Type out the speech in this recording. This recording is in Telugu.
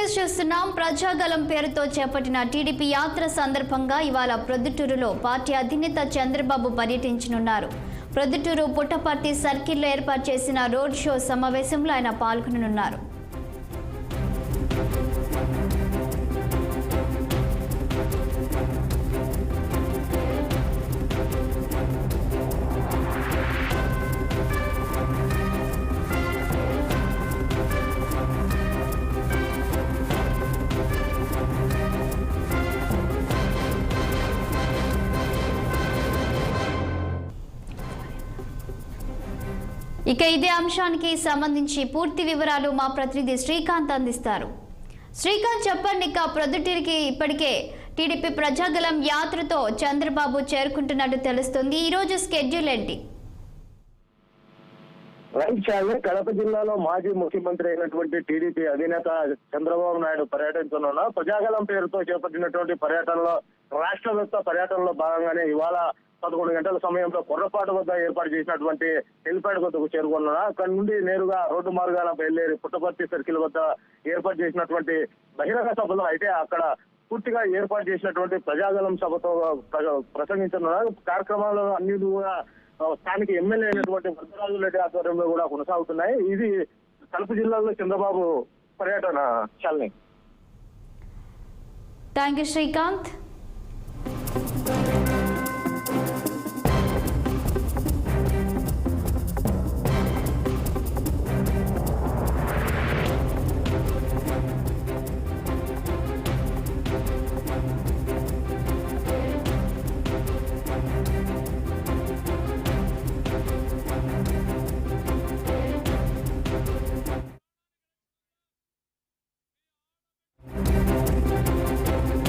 న్యూస్ చూస్తున్నాం. ప్రజాగలం పేరుతో చేపట్టిన టీడీపీ యాత్ర సందర్భంగా ఇవాళ ప్రొద్దుటూరులో పార్టీ అధినేత చంద్రబాబు పర్యటించనున్నారు. ప్రొద్దుటూరు పుట్టపర్తి సర్కిల్లో ఏర్పాటు చేసిన రోడ్ షో సమావేశంలో ఆయన పాల్గొననున్నారు. ఇక ఇదే అంశానికి సంబంధించి పూర్తి వివరాలు మా ప్రతినిధి శ్రీకాంత్ అందిస్తారు. శ్రీకాంత్, చెప్పండి. ఇక ప్రొద్దుటూరుకి ఇప్పటికే టీడీపీ ప్రజాగలం యాత్రతో చంద్రబాబు చేరుకుంటున్నట్టు తెలుస్తుంది. ఈ రోజు స్కెడ్యూల్ ఏంటి? కడప జిల్లాలో మాజీ ముఖ్యమంత్రి అయినటువంటి టీడీపీ అధినేత చంద్రబాబు నాయుడు పర్యటించనున్న ప్రజాగలం పేరుతో చేపట్టినటువంటి పర్యటనలో రాష్ట్ర వ్యాప్త పర్యటనలో భాగంగానే ఇవాళ 11 గంటల సమయంలో కొర్రపాటు వద్ద ఏర్పాటు చేసినటువంటి హెలిప్యాడ్ వద్దకు చేరుకున్నారు. అక్కడ నుండి నేరుగా రోడ్డు మార్గాన బయలుదేరి పుట్టపర్తి సర్కిల్ వద్ద ఏర్పాటు చేసినటువంటి బహిరంగ సభలో అయితే అక్కడ పూర్తిగా ఏర్పాటు చేసినటువంటి ప్రజాగలం సభతో ప్రసంగించనున్నారు. కార్యక్రమాలు అన్ని కూడా స్థానిక ఎమ్మెల్యే అయినటువంటి వరదరాజు రెడ్డి ఆధ్వర్యంలో కూడా కొనసాగుతున్నాయి. ఇది కడప జిల్లాలో చంద్రబాబు పర్యటన. చాలని థ్యాంక్ యూ శ్రీకాంత్.